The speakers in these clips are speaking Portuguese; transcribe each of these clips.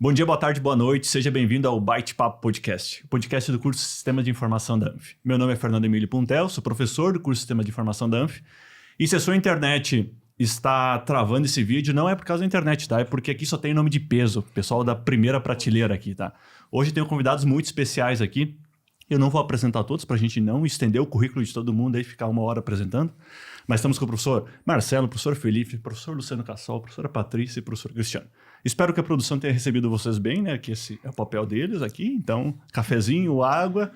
Bom dia, boa tarde, boa noite, seja bem-vindo ao Bate-Papo Podcast, o podcast do curso Sistema de Informação da ANF. Meu nome é Fernando Emílio Puntel, sou professor do curso Sistema de Informação da ANF. E se a sua internet está travando esse vídeo, não é por causa da internet, tá? É porque aqui só tem nome de peso, pessoal da primeira prateleira aqui, tá? Hoje tenho convidados muito especiais aqui. Eu não vou apresentar todos para a gente não estender o currículo de todo mundo e ficar uma hora apresentando. Mas estamos com o professor Marcelo, professor Felipe, professor Luciano Cassol, professora Patrícia e professor Cristiano. Espero que a produção tenha recebido vocês bem, né? Que esse é o papel deles aqui. Então, cafezinho, água,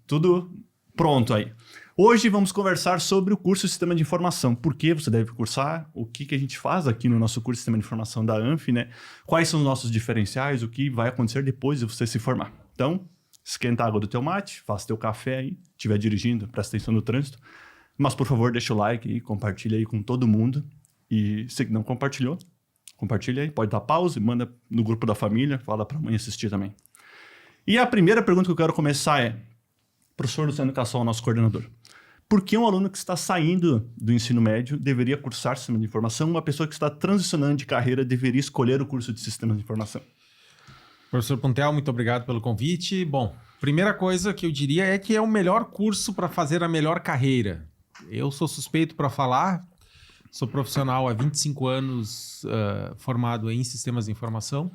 tudo pronto aí. Hoje vamos conversar sobre o curso Sistema de Informação. Por que você deve cursar? O que a gente faz aqui no nosso curso Sistema de Informação da ANF, né? Quais são os nossos diferenciais? O que vai acontecer depois de você se formar? Então, esquenta a água do teu mate, faça teu café aí, estiver dirigindo, presta atenção no trânsito. Mas, por favor, deixa o like aí, compartilha aí com todo mundo. E se não compartilhou, compartilha aí, pode dar pausa, manda no grupo da família, fala para a mãe assistir também. E a primeira pergunta que eu quero começar é, professor Luciano Cassol, nosso coordenador, por que um aluno que está saindo do ensino médio deveria cursar Sistema de Informação? Uma pessoa que está transicionando de carreira deveria escolher o curso de Sistemas de Informação? Professor Puntel, muito obrigado pelo convite. Bom, primeira coisa que eu diria é que é o melhor curso para fazer a melhor carreira. Eu sou suspeito para falar, sou profissional há 25 anos formado em Sistemas de Informação,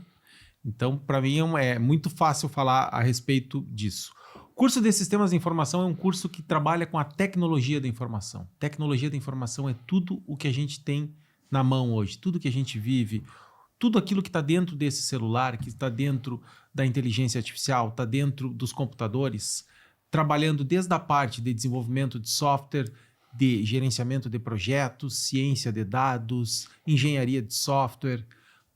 então para mim é muito fácil falar a respeito disso. O curso de Sistemas de Informação é um curso que trabalha com a tecnologia da informação. Tecnologia da informação é tudo o que a gente tem na mão hoje, tudo que a gente vive, tudo aquilo que está dentro desse celular, que está dentro da inteligência artificial, está dentro dos computadores, trabalhando desde a parte de desenvolvimento de software, de gerenciamento de projetos, ciência de dados, engenharia de software,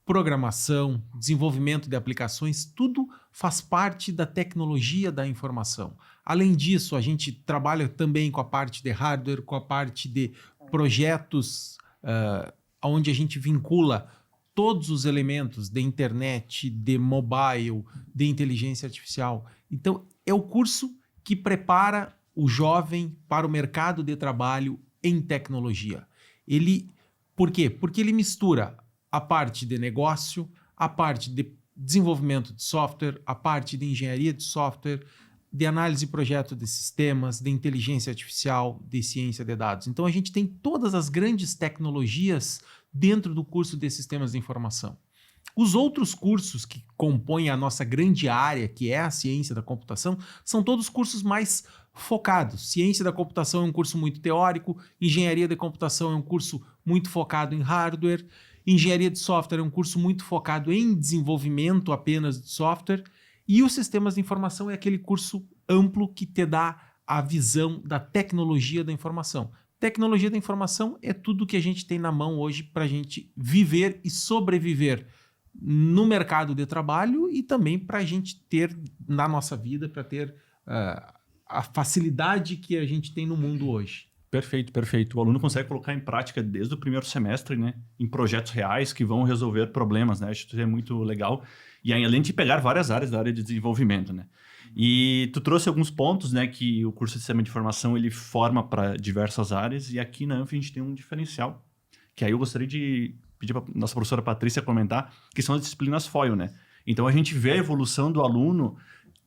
programação, desenvolvimento de aplicações, tudo faz parte da tecnologia da informação. Além disso, a gente trabalha também com a parte de hardware, com a parte de projetos, onde a gente vincula todos os elementos de internet, de mobile, de inteligência artificial. Então, é o curso que prepara o jovem para o mercado de trabalho em tecnologia. Por quê? Porque ele mistura a parte de negócio, a parte de desenvolvimento de software, a parte de engenharia de software, de análise e projeto de sistemas, de inteligência artificial, de ciência de dados. Então, a gente tem todas as grandes tecnologias dentro do curso de Sistemas de Informação. Os outros cursos que compõem a nossa grande área, que é a ciência da computação, são todos cursos mais focados. Ciência da computação é um curso muito teórico, engenharia de computação é um curso muito focado em hardware, engenharia de software é um curso muito focado em desenvolvimento apenas de software, e os sistemas de informação é aquele curso amplo que te dá a visão da tecnologia da informação. Tecnologia da informação é tudo que a gente tem na mão hoje para a gente viver e sobreviver no mercado de trabalho e também para a gente ter na nossa vida, para ter a facilidade que a gente tem no mundo hoje. Perfeito, perfeito. O aluno consegue colocar em prática desde o primeiro semestre, né, em projetos reais que vão resolver problemas, né? Acho que isso é muito legal. E aí, além de pegar várias áreas da área de desenvolvimento, né? E tu trouxe alguns pontos, né, que o curso de Sistema de Informação ele forma para diversas áreas, e aqui na ANF a gente tem um diferencial, que aí eu gostaria de pedir para nossa professora Patrícia comentar, que são as disciplinas FOIL, né? Então a gente vê a evolução do aluno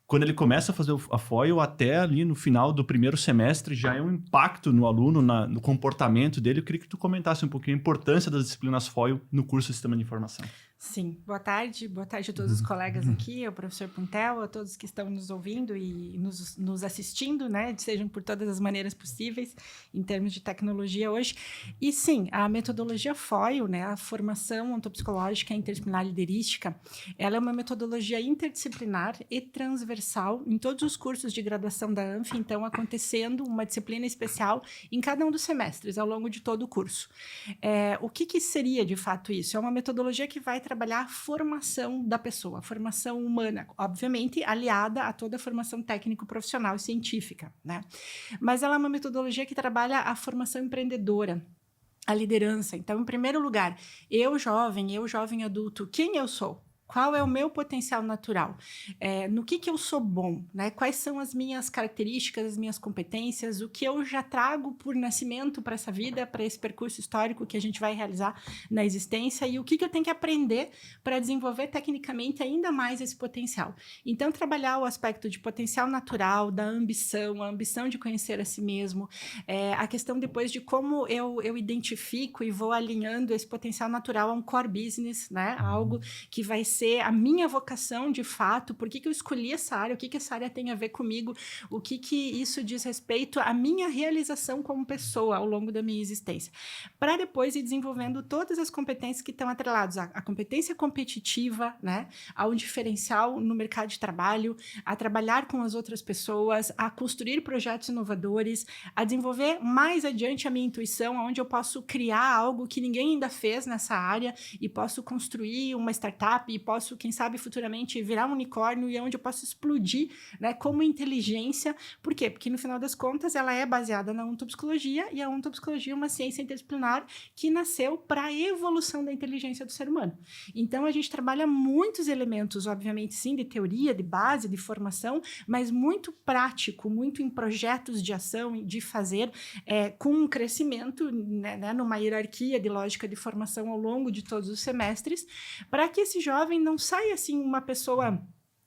quando ele começa a fazer a FOIL até ali no final do primeiro semestre, já é um impacto no aluno, no comportamento dele. Eu queria que tu comentasse um pouquinho a importância das disciplinas FOIL no curso de Sistema de Informação. Sim, boa tarde a todos os colegas aqui, ao professor Puntel, a todos que estão nos ouvindo e nos assistindo, né, sejam por todas as maneiras possíveis em termos de tecnologia hoje. E sim, a metodologia FOIL, né, a formação ontopsicológica interdisciplinar liderística, ela é uma metodologia interdisciplinar e transversal em todos os cursos de graduação da ANF, então acontecendo uma disciplina especial em cada um dos semestres, ao longo de todo o curso. O que seria de fato isso? É uma metodologia que vai trabalhar a formação da pessoa, a formação humana, obviamente aliada a toda a formação técnico-profissional e científica, né? Mas ela é uma metodologia que trabalha a formação empreendedora, a liderança. Então, em primeiro lugar, eu jovem adulto, quem eu sou? Qual é o meu potencial natural? No que eu sou bom, né? Quais são as minhas características, as minhas competências, o que eu já trago por nascimento para essa vida, para esse percurso histórico que a gente vai realizar na existência e o que eu tenho que aprender para desenvolver tecnicamente ainda mais esse potencial. Então, trabalhar o aspecto de potencial natural, da ambição, a ambição de conhecer a si mesmo, a questão depois de como eu identifico e vou alinhando esse potencial natural a um core business, né? Algo que vai ser a minha vocação de fato, por que eu escolhi essa área, o que essa área tem a ver comigo, o que isso diz respeito à minha realização como pessoa ao longo da minha existência. Para depois ir desenvolvendo todas as competências que estão atreladas à competência competitiva, né? Ao diferencial no mercado de trabalho, a trabalhar com as outras pessoas, a construir projetos inovadores, a desenvolver mais adiante a minha intuição, onde eu posso criar algo que ninguém ainda fez nessa área e posso construir uma startup e posso, quem sabe, futuramente virar um unicórnio e onde eu posso explodir, né, como inteligência. Por quê? Porque, no final das contas, ela é baseada na ontopsicologia e a ontopsicologia é uma ciência interdisciplinar que nasceu para a evolução da inteligência do ser humano. Então, a gente trabalha muitos elementos, obviamente, sim, de teoria, de base, de formação, mas muito prático, muito em projetos de ação, de fazer, com um crescimento, né, numa hierarquia de lógica de formação ao longo de todos os semestres, para que esse jovem não saia, assim, uma pessoa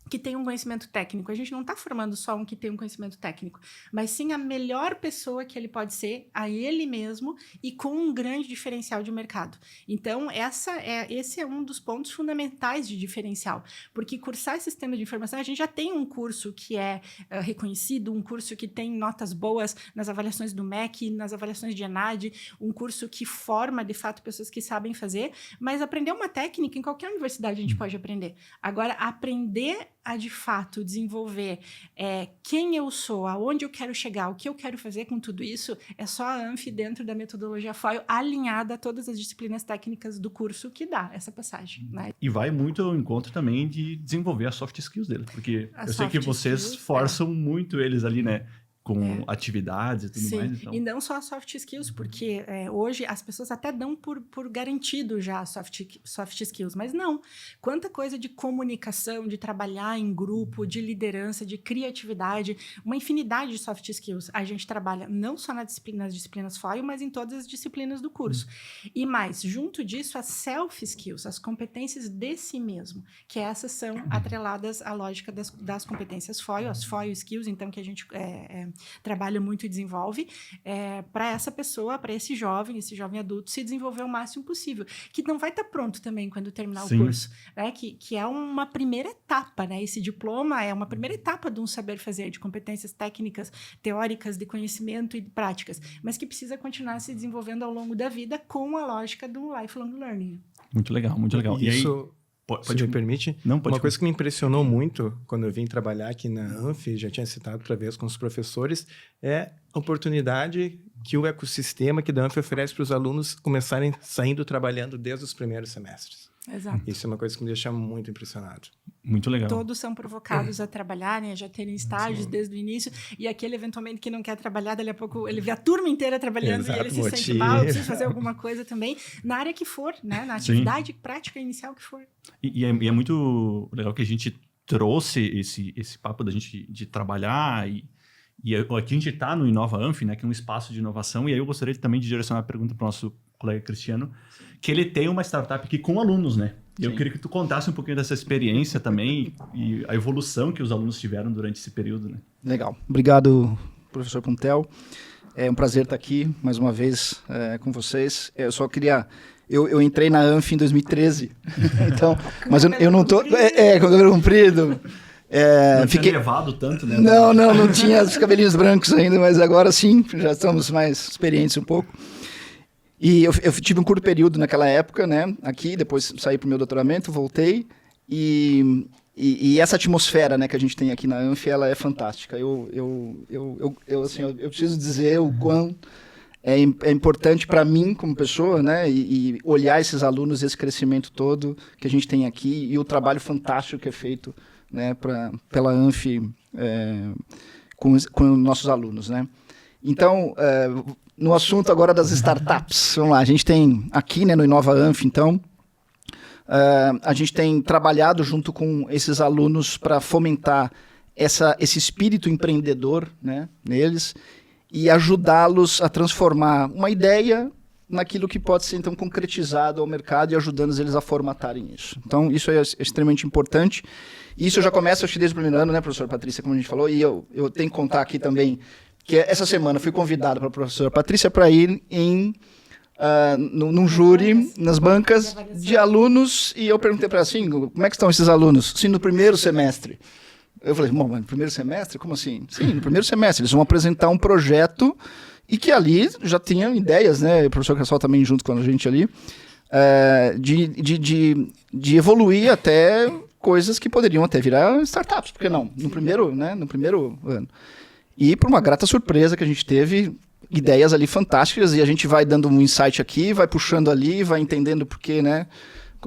que tem um conhecimento técnico. A gente não está formando só um que tem um conhecimento técnico, mas sim a melhor pessoa que ele pode ser a ele mesmo e com um grande diferencial de mercado. Então, esse é um dos pontos fundamentais de diferencial, porque cursar sistema de informação, a gente já tem um curso que é reconhecido, um curso que tem notas boas nas avaliações do MEC, nas avaliações de ENAD, um curso que forma, de fato, pessoas que sabem fazer, mas aprender uma técnica em qualquer universidade a gente pode aprender. Agora, aprender a, de fato, desenvolver quem eu sou, aonde eu quero chegar, o que eu quero fazer com tudo isso, é só a ANF dentro da metodologia FOIL, alinhada a todas as disciplinas técnicas do curso que dá essa passagem. Né? E vai muito ao encontro também de desenvolver as soft skills dele, porque eu sei que vocês forçam muito eles ali, né? Com atividades e tudo Sim. mais. Então. E não só soft skills, porque hoje as pessoas até dão por garantido já soft skills, mas não. Quanta coisa de comunicação, de trabalhar em grupo, de liderança, de criatividade, uma infinidade de soft skills. A gente trabalha não só nas disciplinas FOIL, mas em todas as disciplinas do curso. E mais, junto disso, as self skills, as competências de si mesmo, que essas são atreladas à lógica das competências FOIL, as FOIL skills, então, que a gente trabalha muito e desenvolve, para essa pessoa, para esse jovem adulto, se desenvolver o máximo possível. Que não vai estar pronto também quando terminar o curso. Né? Que é uma primeira etapa, né? Esse diploma é uma primeira etapa de um saber fazer, de competências técnicas, teóricas, de conhecimento e de práticas, mas que precisa continuar se desenvolvendo ao longo da vida com a lógica do lifelong learning. Muito legal, muito legal. Isso... Pode se me permite, uma coisa que me impressionou muito quando eu vim trabalhar aqui na ANF, já tinha citado outra vez com os professores, é a oportunidade que o ecossistema que a ANF oferece para os alunos começarem saindo trabalhando desde os primeiros semestres. Exato. Isso é uma coisa que me deixa muito impressionado. Muito legal. Todos são provocados a trabalharem, a já terem estágios desde o início, e aquele eventualmente que não quer trabalhar, dali a pouco ele vê a turma inteira trabalhando. Exato, e ele se sente mal, precisa fazer alguma coisa também, na área que for, né? Na atividade prática inicial que for. E é muito legal que a gente trouxe esse papo da gente de trabalhar e aqui a gente está no Inova Anf, né, que é um espaço de inovação, e aí eu gostaria também de direcionar a pergunta para o nosso colega Cristiano, que ele tem uma startup aqui com alunos, né? E eu queria que tu contasse um pouquinho dessa experiência também e a evolução que os alunos tiveram durante esse período, né? Legal. Obrigado, professor Puntel. É um prazer estar aqui mais uma vez com vocês. Eu só queria... Eu entrei na ANF em 2013, então, mas eu não tô... com o cabelo comprido. Não tinha levado tanto, né? Não tinha os cabelinhos brancos ainda, mas agora sim, já estamos mais experientes um pouco. E eu tive um curto período naquela época, né, aqui, depois saí para o meu doutoramento, voltei, e essa atmosfera, né, que a gente tem aqui na ANF, ela é fantástica. Eu preciso dizer o quão é importante para mim como pessoa, né, e olhar esses alunos, esse crescimento todo que a gente tem aqui, e o trabalho fantástico que é feito, né, pela ANF com nossos alunos, né. Então, no assunto agora das startups, vamos lá, a gente tem aqui, né, no Inova Anf, então, A gente tem trabalhado junto com esses alunos para fomentar esse espírito empreendedor, né, neles e ajudá-los a transformar uma ideia naquilo que pode ser, então, concretizado ao mercado e ajudando eles a formatarem isso. Então, isso é extremamente importante. Isso já começa, acho que desde o primeiro ano, né, professora Patrícia, como a gente falou, e eu tenho que contar aqui também que essa semana fui convidado pela professora Patrícia para ir num júri, nas bancas de alunos, e eu perguntei para ela assim, como é que estão esses alunos? Sim, no primeiro semestre. Eu falei, bom, mas no primeiro semestre? Como assim? Sim, no primeiro semestre. Eles vão apresentar um projeto e que ali já tinham ideias, né? O professor Cassol também junto com a gente ali, de evoluir até coisas que poderiam até virar startups, por que não? No primeiro ano. E por uma grata surpresa que a gente teve, ideias ali fantásticas, e a gente vai dando um insight aqui, vai puxando ali, vai entendendo por que, né,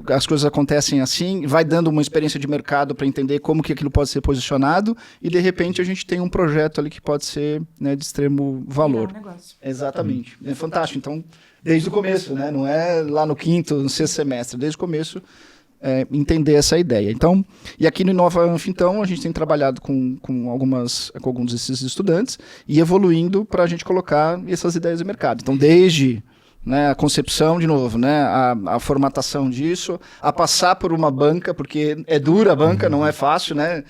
as coisas acontecem assim, vai dando uma experiência de mercado para entender como que aquilo pode ser posicionado, e de repente a gente tem um projeto ali que pode ser, né, de extremo valor. Exatamente. É fantástico. Então, desde o começo, né, não é lá no quinto, no sexto semestre, desde o começo, entender essa ideia. Então, e aqui no Inova Anf, então, a gente tem trabalhado com alguns desses estudantes e evoluindo para a gente colocar essas ideias no mercado. Então, desde, né, a concepção, de novo, né, a formatação disso, a passar por uma banca, porque é dura a banca, não é fácil, né?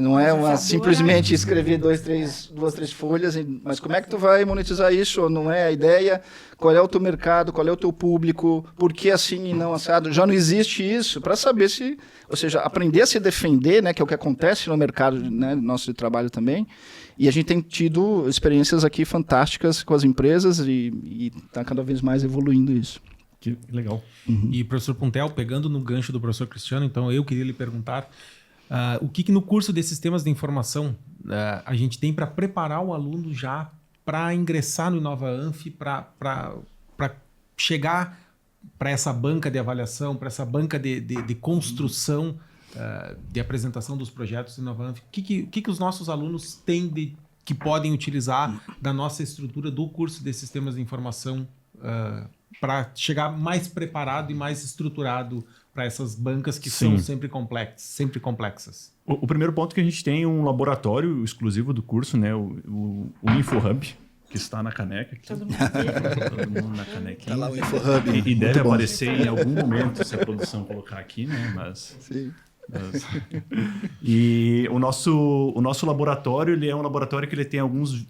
Não é simplesmente escrever duas, três folhas, mas como é que tu vai monetizar isso? Não é a ideia? Qual é o teu mercado? Qual é o teu público? Por que assim e não assado? Já não existe isso para saber se... Ou seja, aprender a se defender, né, que é o que acontece no mercado, né, nosso de trabalho também. E a gente tem tido experiências aqui fantásticas com as empresas e está cada vez mais evoluindo isso. Que legal. E, professor Puntel, pegando no gancho do professor Cristiano, então eu queria lhe perguntar o que no curso de Sistemas de Informação a gente tem para preparar o aluno já para ingressar no Inova Anf, para chegar para essa banca de avaliação, para essa banca de construção, de apresentação dos projetos do Inova Anf. O que os nossos alunos têm que podem utilizar da nossa estrutura do curso de Sistemas de Informação para chegar mais preparado e mais estruturado para essas bancas que são sempre complexas? O primeiro ponto é que a gente tem um laboratório exclusivo do curso, né? O InfoHub, que está na caneca. Aqui. Todo mundo na canequinha. Está lá o InfoHub. E deve aparecer em algum momento, se a produção colocar aqui, né? Sim. E o nosso laboratório, ele é um laboratório que ele tem uns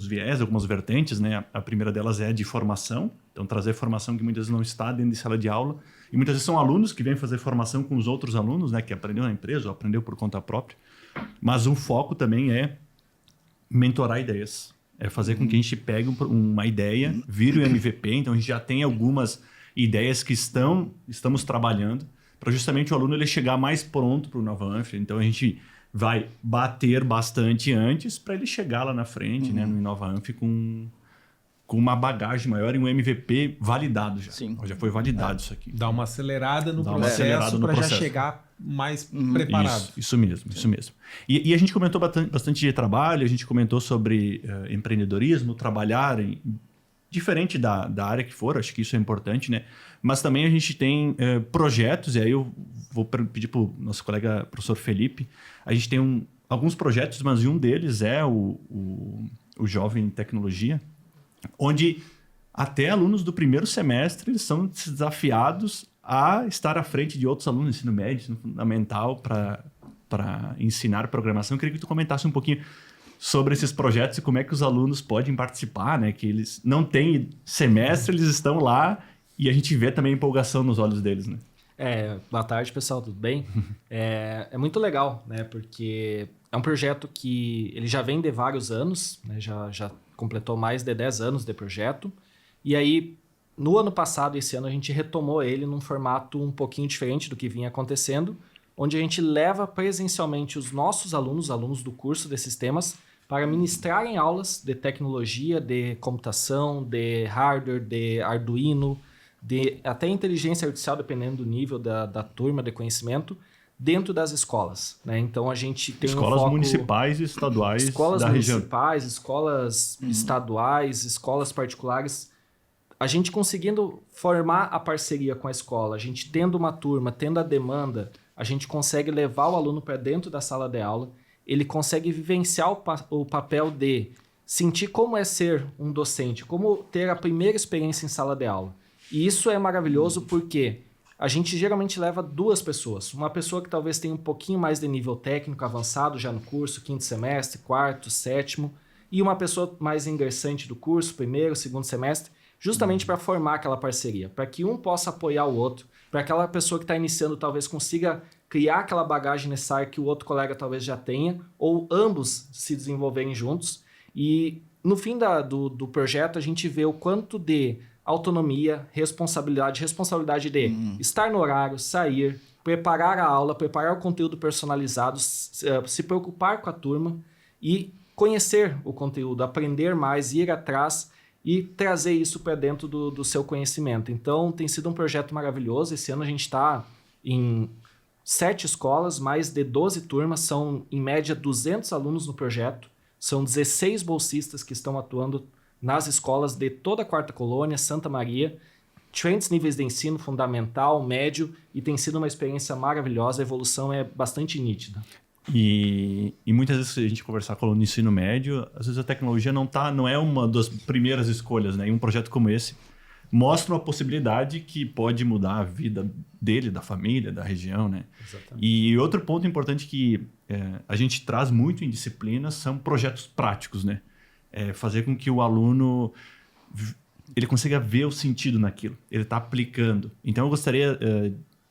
viés, algumas vertentes, né? A primeira delas é de formação, então trazer formação que muitas vezes não está dentro de sala de aula, e muitas vezes são alunos que vêm fazer formação com os outros alunos, né? Que aprendeu na empresa ou aprendeu por conta própria, mas um foco também é mentorar ideias, é fazer com que a gente pegue uma ideia, vire o MVP, então a gente já tem algumas ideias que estamos trabalhando, para justamente o aluno ele chegar mais pronto para o Inova Anf. Então a gente vai bater bastante antes para ele chegar lá na frente, né, no Inova Anf com uma bagagem maior e um MVP validado já. Sim. Já foi validado isso aqui. Dá uma acelerada no processo para já chegar mais preparado. Isso mesmo. E a gente comentou bastante de trabalho, a gente comentou sobre empreendedorismo, trabalhar diferente da área que for, acho que isso é importante, né? Mas também a gente tem projetos, e aí eu vou pedir para o nosso colega professor Felipe, a gente tem alguns projetos, mas um deles é o Jovem Tecnologia, onde até alunos do primeiro semestre eles são desafiados a estar à frente de outros alunos do ensino médio, ensino fundamental, para ensinar programação. Eu queria que tu comentasse um pouquinho sobre esses projetos e como é que os alunos podem participar, né? Que eles não têm semestre, eles estão lá e a gente vê também a empolgação nos olhos deles, né? Boa tarde, pessoal, tudo bem? É muito legal, né? Porque é um projeto que ele já vem de vários anos, né? Já completou mais de 10 anos de projeto. E aí, no ano passado e esse ano, a gente retomou ele num formato um pouquinho diferente do que vinha acontecendo, onde a gente leva presencialmente os nossos alunos do curso de sistemas, para ministrarem aulas de tecnologia, de computação, de hardware, de Arduino, de até inteligência artificial, dependendo do nível da turma de conhecimento, dentro das escolas, né? Então a gente tem escolas municipais e estaduais da região. Escolas estaduais, escolas particulares. a gente conseguindo formar a parceria com a escola, a gente tendo uma turma, tendo a demanda, a gente consegue levar o aluno para dentro da sala de aula, ele consegue vivenciar o papel de sentir como é ser um docente, como ter a primeira experiência em sala de aula. E isso é maravilhoso porque a gente geralmente leva 2 pessoas. Uma pessoa que talvez tenha um pouquinho mais de nível técnico avançado já no curso, 5º semestre, 4º, 7º, e uma pessoa mais ingressante do curso, 1º, 2º semestre, justamente para formar aquela parceria, para que um possa apoiar o outro, para aquela pessoa que está iniciando talvez consiga criar aquela bagagem necessária que o outro colega talvez já tenha, ou ambos se desenvolverem juntos. E no fim do projeto a gente vê o quanto de autonomia, responsabilidade de estar no horário, sair, preparar a aula, preparar o conteúdo personalizado, se preocupar com a turma e conhecer o conteúdo, aprender mais, ir atrás e trazer isso para dentro do seu conhecimento. Então, tem sido um projeto maravilhoso. Esse ano a gente está em 7 escolas, mais de 12 turmas, são em média 200 alunos no projeto, são 16 bolsistas que estão atuando nas escolas de toda a 4ª Colônia, Santa Maria, diferentes níveis de ensino, fundamental, médio, e tem sido uma experiência maravilhosa, a evolução é bastante nítida. E muitas vezes, se a gente conversar com o aluno no ensino médio, às vezes a tecnologia não é uma das primeiras escolhas, né? E um projeto como esse mostra uma possibilidade que pode mudar a vida dele, da família, da região, né? Exatamente. E outro ponto importante que a gente traz muito em disciplinas são projetos práticos, né? Fazer com que o aluno ele consiga ver o sentido naquilo, ele está aplicando. Então eu gostaria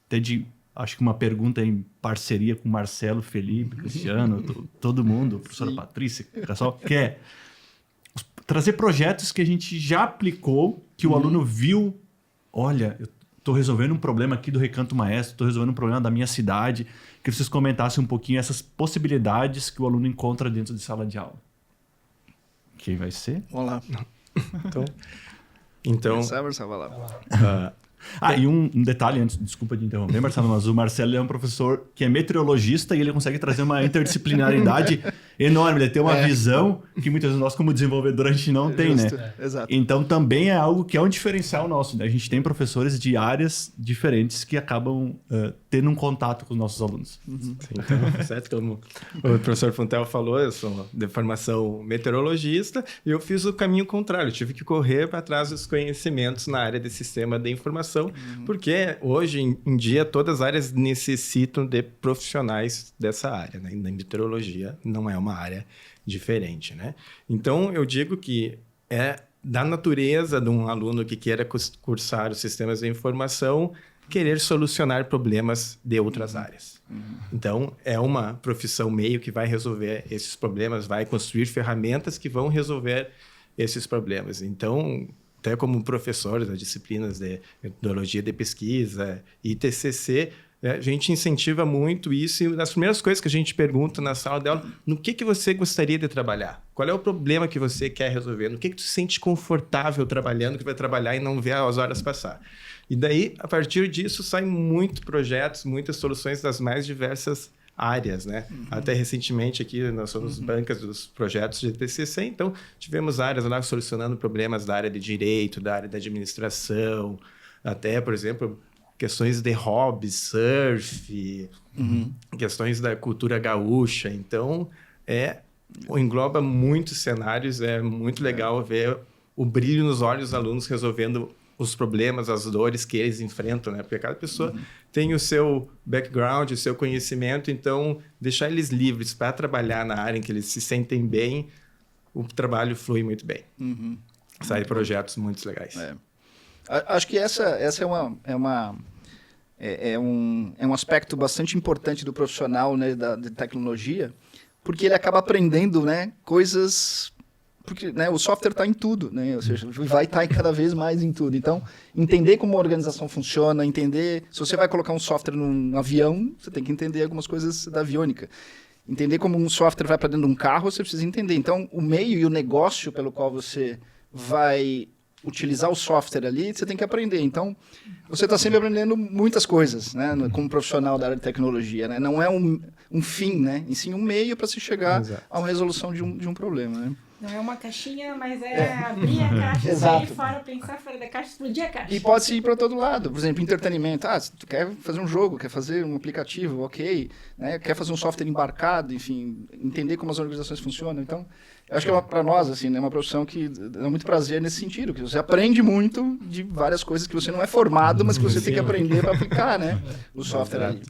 até de, acho que uma pergunta em parceria com Marcelo, Felipe, Cristiano, todo mundo, professora Patrícia, pessoal, que é trazer projetos que a gente já aplicou, que o aluno viu, olha, eu estou resolvendo um problema aqui do Recanto Maestro, estou resolvendo um problema da minha cidade, que vocês comentassem um pouquinho essas possibilidades que o aluno encontra dentro de sala de aula. Quem vai ser? Vamos lá. Então Marcelo, vai lá. E um detalhe antes, desculpa de interromper, Marcelo, mas o Marcelo é um professor que é meteorologista e ele consegue trazer uma interdisciplinaridade enorme. Ele tem uma visão que muitas vezes nós, como desenvolvedor, a gente não tem, né? Exato. Então também é algo que é um diferencial nosso, né? A gente tem professores de áreas diferentes que acabam tendo um contato com os nossos alunos. Sim, então, certo? Como o professor Puntel falou, eu sou de formação meteorologista e eu fiz o caminho contrário. Eu tive que correr para trás dos conhecimentos na área de sistema de informação, porque hoje em dia todas as áreas necessitam de profissionais dessa área, né? E na meteorologia não é uma área diferente, né? Então, eu digo que é da natureza de um aluno que queira cursar os sistemas de informação querer solucionar problemas de outras áreas. Então, é uma profissão meio que vai resolver esses problemas, vai construir ferramentas que vão resolver esses problemas. Então, até como professor das disciplinas de metodologia de pesquisa e TCC, a gente incentiva muito isso e das primeiras coisas que a gente pergunta na sala de aula, no que você gostaria de trabalhar? Qual é o problema que você quer resolver? No que tu se sente confortável trabalhando, que vai trabalhar e não vê as horas passar? E daí, a partir disso, saem muitos projetos, muitas soluções das mais diversas áreas, né? Até recentemente aqui nós somos bancas dos projetos de TCC, então tivemos áreas lá solucionando problemas da área de direito, da área da administração, até, por exemplo, questões de hobby, surf, questões da cultura gaúcha. Então, engloba muitos cenários, é muito legal ver o brilho nos olhos dos alunos resolvendo os problemas, as dores que eles enfrentam, né? Porque cada pessoa tem o seu background, o seu conhecimento, então deixar eles livres para trabalhar na área em que eles se sentem bem, o trabalho flui muito bem. Saem projetos muito legais. Acho que essa é um aspecto bastante importante do profissional, né, de tecnologia, porque ele acaba aprendendo, né, coisas... Porque, né, o software está em tudo, né? Ou seja, vai estar cada vez mais em tudo. Então, entender como a organização funciona, entender... Se você vai colocar um software num avião, você tem que entender algumas coisas da aviônica. Entender como um software vai para dentro de um carro, você precisa entender. Então, o meio e o negócio pelo qual você vai utilizar o software ali, você tem que aprender. Então, você está sempre aprendendo muitas coisas, né, como profissional da área de tecnologia, né? Não é um fim, né? E sim um meio para se chegar a uma resolução de um problema, né? Não é uma caixinha, mas abrir a caixa, Exato. sair fora, pensar fora da caixa, explodir a caixa. E pode ir para todo lado. Por exemplo, entretenimento. Se tu quer fazer um jogo, quer fazer um aplicativo, ok. Né? Quer fazer um software embarcado, enfim, entender como as organizações funcionam. Então, eu acho que para nós, assim, é uma profissão que dá muito prazer nesse sentido, que você aprende muito de várias coisas que você não é formado, mas que você tem que aprender para aplicar, né? O software ali.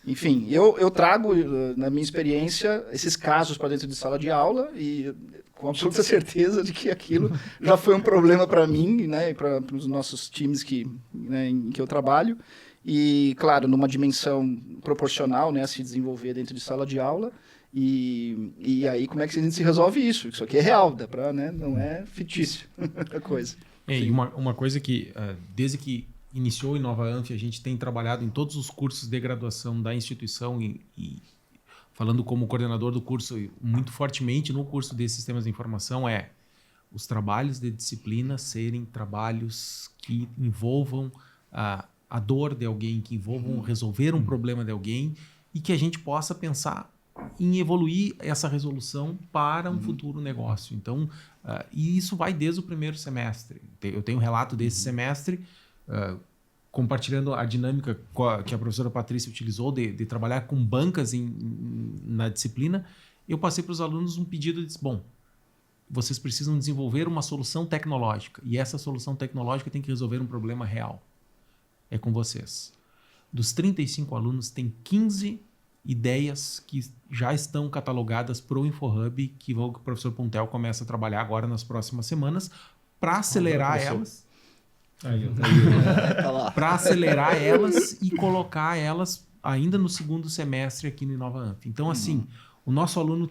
Enfim, eu trago, na minha experiência, esses casos para dentro de sala de aula e com absoluta certeza de que aquilo já foi um problema para mim, né, e para os nossos times em que eu trabalho. E, claro, numa dimensão proporcional, né, a se desenvolver dentro de sala de aula. E aí, como é que a gente se resolve isso? Isso aqui é real, né, não é fictício a coisa. E uma coisa que, desde que iniciou o InovaAnf, a gente tem trabalhado em todos os cursos de graduação da instituição e falando como coordenador do curso, muito fortemente no curso de Sistemas de Informação, os trabalhos de disciplina serem trabalhos que envolvam a dor de alguém, que envolvam resolver um problema de alguém e que a gente possa pensar em evoluir essa resolução para um futuro negócio. Então, e isso vai desde o primeiro semestre. Eu tenho um relato desse semestre, compartilhando a dinâmica que a professora Patrícia utilizou de trabalhar com bancas na disciplina. Eu passei para os alunos um pedido de, vocês precisam desenvolver uma solução tecnológica e essa solução tecnológica tem que resolver um problema real. É com vocês. Dos 35 alunos, tem 15 ideias que já estão catalogadas para o InfoHub, que o professor Puntel começa a trabalhar agora nas próximas semanas, para acelerar elas. Para acelerar elas e colocar elas ainda no segundo semestre aqui no InovaAnf. Então, assim, o nosso aluno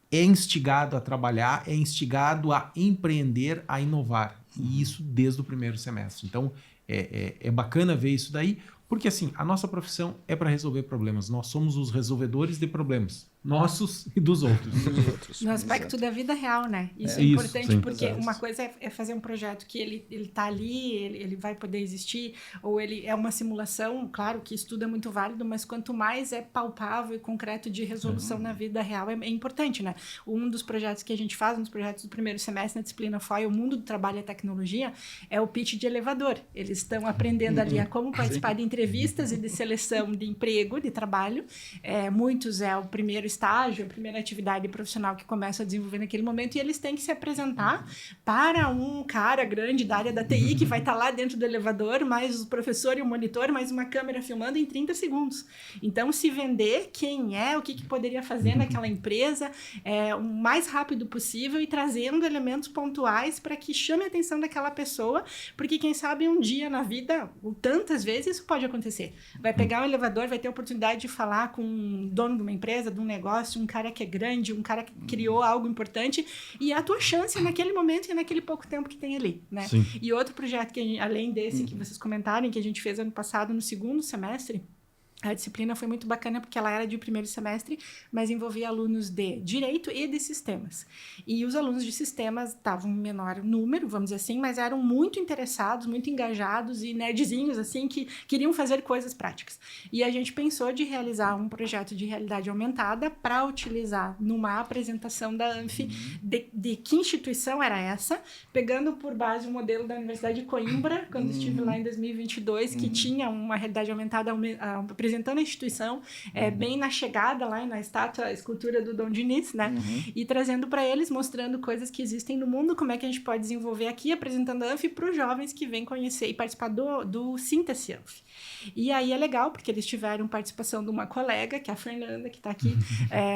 é instigado a trabalhar, é instigado a empreender, a inovar. E isso desde o primeiro semestre. Então, é bacana ver isso daí, porque assim, a nossa profissão é para resolver problemas. Nós somos os resolvedores de problemas, nossos e dos outros. No aspecto da vida real, né? Isso é isso, importante, sim. porque Exato. uma coisa é fazer um projeto que ele tá ali, ele vai poder existir, ou ele é uma simulação, claro que estudo é muito válido, mas quanto mais é palpável e concreto de resolução na vida real, é importante, né? Um dos projetos que a gente faz, um dos projetos do primeiro semestre na disciplina FOI, o Mundo do Trabalho e a Tecnologia, é o pitch de elevador. Eles estão aprendendo ali a como participar de entrevistas e de seleção de emprego, de trabalho. Muitos é o primeiro estágio, a primeira atividade profissional que começa a desenvolver naquele momento, e eles têm que se apresentar para um cara grande da área da TI que vai estar lá dentro do elevador, mais o professor e o monitor, mais uma câmera filmando em 30 segundos. Então, se vender quem é, o que poderia fazer naquela empresa, o mais rápido possível e trazendo elementos pontuais para que chame a atenção daquela pessoa, porque quem sabe um dia na vida, ou tantas vezes, isso pode acontecer. Vai pegar um elevador, vai ter a oportunidade de falar com um dono de uma empresa, de um negócio, um cara que é grande, um cara que criou algo importante, e é a tua chance naquele momento e naquele pouco tempo que tem ali, né? Sim. E outro projeto que além desse que vocês comentaram, que a gente fez ano passado no segundo semestre, a disciplina foi muito bacana porque ela era de primeiro semestre, mas envolvia alunos de Direito e de Sistemas. E os alunos de Sistemas estavam em menor número, vamos dizer assim, mas eram muito interessados, muito engajados e nerdzinhos, assim, que queriam fazer coisas práticas. E a gente pensou de realizar um projeto de realidade aumentada para utilizar numa apresentação da ANF de que instituição era essa, pegando por base o modelo da Universidade de Coimbra, quando estive lá em 2022, que tinha uma realidade aumentada apresentando a instituição, bem na chegada lá na estátua, a escultura do Dom Diniz, né? E trazendo para eles, mostrando coisas que existem no mundo, como é que a gente pode desenvolver aqui, apresentando a ANF para os jovens que vêm conhecer e participar do Síntese ANF. E aí é legal, porque eles tiveram participação de uma colega, que é a Fernanda, que está aqui,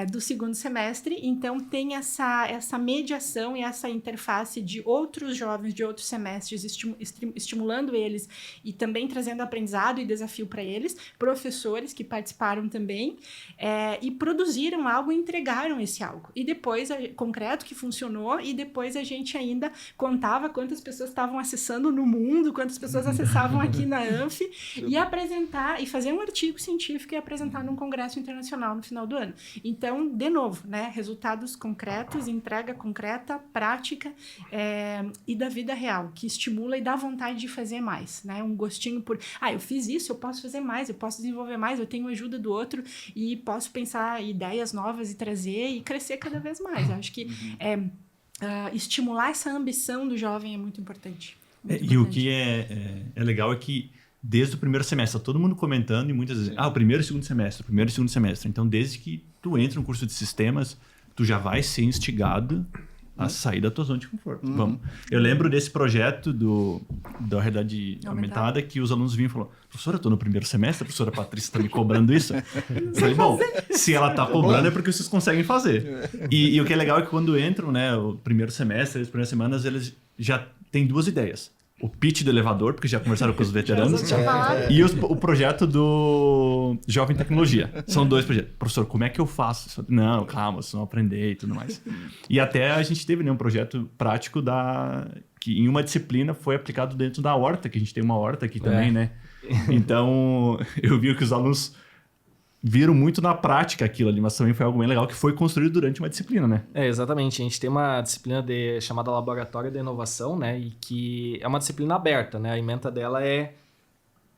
do segundo semestre, então tem essa mediação e essa interface de outros jovens de outros semestres, estimulando eles e também trazendo aprendizado e desafio para eles, professores que participaram também, e produziram algo e entregaram esse algo. E depois, concreto, que funcionou, e depois a gente ainda contava quantas pessoas estavam acessando no mundo, quantas pessoas acessavam aqui na ANF, e apresentar, e fazer um artigo científico e apresentar num congresso internacional no final do ano. Então, de novo, né, resultados concretos, entrega concreta, prática, e da vida real, que estimula e dá vontade de fazer mais, né? Um gostinho por, eu fiz isso, eu posso fazer mais, eu posso desenvolver mais, eu tenho ajuda do outro e posso pensar ideias novas e trazer e crescer cada vez mais. Eu acho que estimular essa ambição do jovem é muito importante. E o que é legal é que desde o primeiro semestre, tá todo mundo comentando e muitas vezes, o primeiro e segundo semestre. Então, desde que tu entra no curso de sistemas, tu já vai ser instigado a sair da tua zona de conforto. Vamos. Eu lembro desse projeto da realidade aumentada que os alunos vinham e falaram, professora, eu tô no primeiro semestre, a professora Patrícia tá me cobrando isso. Eu falei, bom, se ela tá cobrando é porque vocês conseguem fazer. E o que é legal é que quando entram, né, o primeiro semestre, as primeiras semanas, eles já têm 2 ideias. O pitch do elevador, porque já conversaram com os veteranos, e o projeto do Jovem Tecnologia. São 2 projetos. Professor, como é que eu faço isso? Não, calma, vocês vão aprender e tudo mais. E até a gente teve, né, um projeto prático que em uma disciplina foi aplicado dentro da horta, que a gente tem uma horta aqui também, né? Então, eu vi que os alunos viram muito na prática aquilo ali, mas também foi algo bem legal que foi construído durante uma disciplina, né? Exatamente. A gente tem uma disciplina chamada Laboratório da Inovação, né? E que é uma disciplina aberta, né? A ementa dela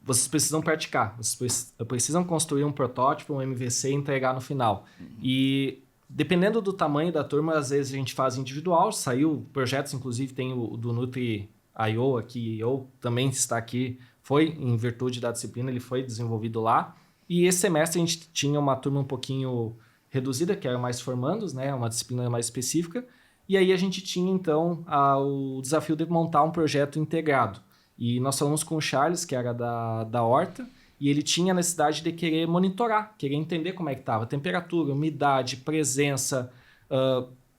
vocês precisam praticar, vocês precisam construir um protótipo, um MVC e entregar no final. E dependendo do tamanho da turma, às vezes a gente faz individual, saiu projetos, inclusive tem o do Nutri.io aqui, eu também está aqui, foi em virtude da disciplina, ele foi desenvolvido lá. E esse semestre a gente tinha uma turma um pouquinho reduzida, que era mais formandos, né? Uma disciplina mais específica. E aí a gente tinha, então, o desafio de montar um projeto integrado. E nós falamos com o Charles, que era da Horta, e ele tinha a necessidade de querer monitorar, querer entender como é que estava. Temperatura, umidade, presença,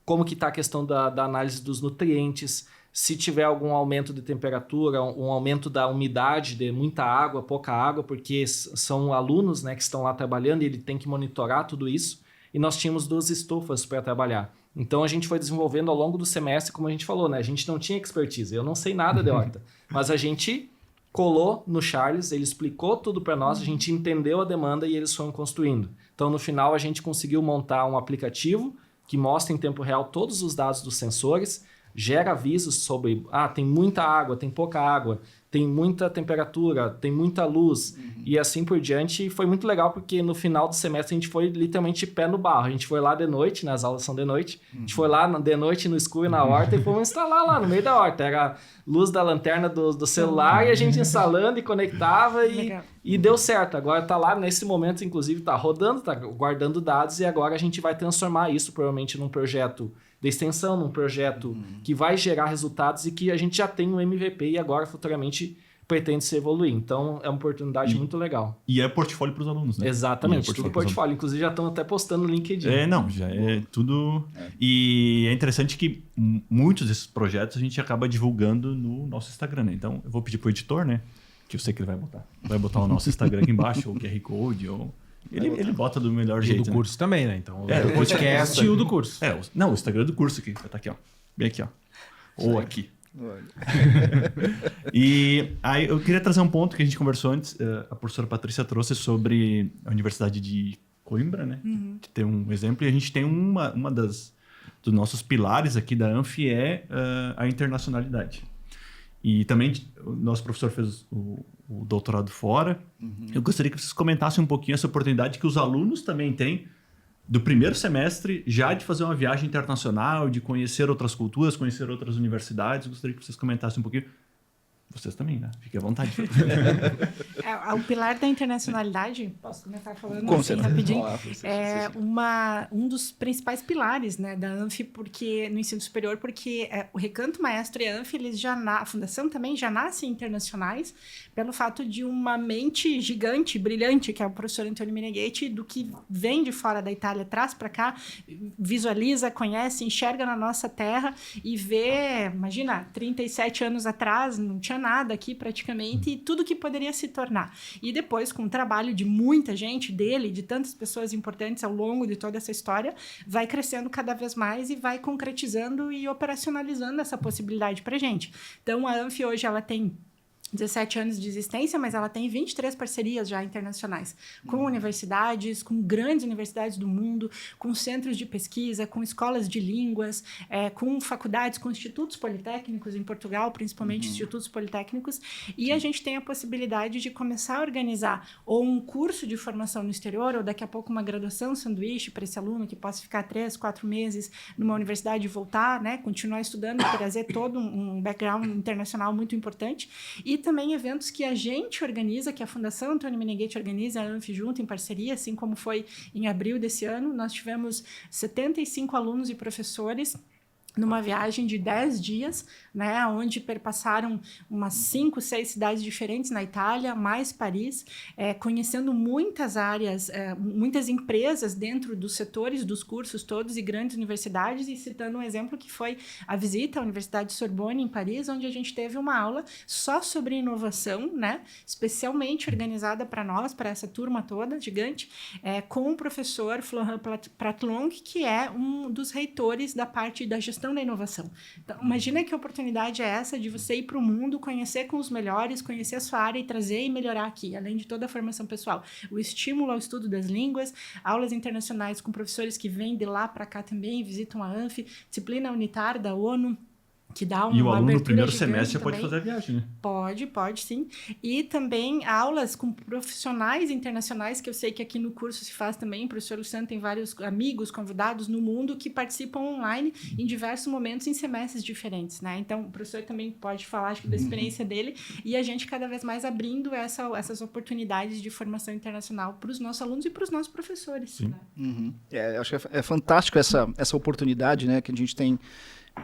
como que está a questão da análise dos nutrientes, se tiver algum aumento de temperatura, um aumento da umidade, de muita água, pouca água, porque são alunos, né, que estão lá trabalhando e ele tem que monitorar tudo isso. E nós tínhamos 2 estufas para trabalhar. Então, a gente foi desenvolvendo ao longo do semestre, como a gente falou, né? A gente não tinha expertise, eu não sei nada de horta, mas a gente colou no Charles, ele explicou tudo para nós, a gente entendeu a demanda e eles foram construindo. Então, no final, a gente conseguiu montar um aplicativo que mostra em tempo real todos os dados dos sensores, gera avisos sobre, tem muita água, tem pouca água, tem muita temperatura, tem muita luz e assim por diante. E foi muito legal porque no final do semestre a gente foi literalmente pé no barro. A gente foi lá de noite, né? As aulas são de noite. A gente foi lá de noite no escuro na horta e fomos instalar lá no meio da horta. Era luz da lanterna do celular e a gente instalando e conectava e deu certo. Agora tá lá, nesse momento, inclusive, tá rodando, tá guardando dados e agora a gente vai transformar isso provavelmente num projeto de extensão, num projeto que vai gerar resultados e que a gente já tem um MVP e agora futuramente pretende se evoluir. Então, é uma oportunidade muito legal. E é portfólio para os alunos, né? Exatamente, tudo portfólio. Inclusive, já estão até postando no LinkedIn. Já é tudo... E é interessante que muitos desses projetos a gente acaba divulgando no nosso Instagram, né? Então, eu vou pedir pro editor, né? Que eu sei que ele vai botar. Vai botar o nosso Instagram aqui embaixo, ou o QR Code, ou... Ele bota do melhor jeito. E do curso também, né? Então, o podcast e o do curso. O Instagram do curso aqui. Vai estar aqui, ó. Bem aqui, ó. Ou aqui. E aí eu queria trazer um ponto que a gente conversou antes. A professora Patrícia trouxe sobre a Universidade de Coimbra, né? Que tem um exemplo. E a gente tem uma dos nossos pilares aqui da ANF a internacionalidade. E também o nosso professor fez o doutorado fora. Eu gostaria que vocês comentassem um pouquinho essa oportunidade que os alunos também têm do primeiro semestre já de fazer uma viagem internacional, de conhecer outras culturas, conhecer outras universidades. Eu gostaria que vocês comentassem um pouquinho. Vocês também, né? Fiquem à vontade. O pilar da internacionalidade, posso começar falando assim rapidinho, é um dos principais pilares, né, da ANF, porque no ensino superior, porque o Recanto Maestro e a ANF, a fundação também já nascem internacionais pelo fato de uma mente gigante, brilhante, que é o professor Antônio Meneghetti, do que vem de fora da Itália, traz para cá, visualiza, conhece, enxerga na nossa terra e vê, imagina, 37 anos atrás, não tinha nada aqui praticamente, e tudo que poderia se tornar. E depois, com o trabalho de muita gente, de tantas pessoas importantes ao longo de toda essa história, vai crescendo cada vez mais e vai concretizando e operacionalizando essa possibilidade para a gente. Então, a ANF hoje ela tem 17 anos de existência, mas ela tem 23 parcerias já internacionais, com universidades, com grandes universidades do mundo, com centros de pesquisa, com escolas de línguas, com faculdades, com institutos politécnicos, em Portugal, principalmente institutos politécnicos, e a gente tem a possibilidade de começar a organizar ou um curso de formação no exterior, ou daqui a pouco uma graduação sanduíche para esse aluno que possa ficar 3, 4 meses numa universidade e voltar, né, continuar estudando, trazer todo um background internacional muito importante, e também eventos que a gente organiza, que a Fundação Antônio Meneghetti organiza, a ANF junto, em parceria, assim como foi em abril desse ano. Nós tivemos 75 alunos e professores numa viagem de 10 dias, né, onde perpassaram umas 5, 6 cidades diferentes na Itália, mais Paris, conhecendo muitas áreas, muitas empresas dentro dos setores dos cursos todos e grandes universidades, e citando um exemplo que foi a visita à Universidade Sorbonne, em Paris, onde a gente teve uma aula só sobre inovação, né, especialmente organizada para nós, para essa turma toda, gigante, com o professor Florent Pratlong, que é um dos reitores da parte da gestão da inovação. Então, imagina que oportunidade é essa de você ir para o mundo, conhecer com os melhores, conhecer a sua área e trazer e melhorar aqui, além de toda a formação pessoal. O estímulo ao estudo das línguas, aulas internacionais com professores que vêm de lá para cá também, visitam a ANF, disciplina unitária da ONU, que dá uma E o aluno no primeiro gigante semestre já pode também. fazer a viagem, né? Pode sim. E também aulas com profissionais internacionais, que eu sei que aqui no curso se faz também. O professor Luciano tem vários amigos convidados no mundo que participam online em diversos momentos em semestres diferentes, né? Então, o professor também pode falar, acho que, da experiência dele, e a gente cada vez mais abrindo essas oportunidades de formação internacional para os nossos alunos e para os nossos professores. Né? Acho que é fantástico essa oportunidade, né, que a gente tem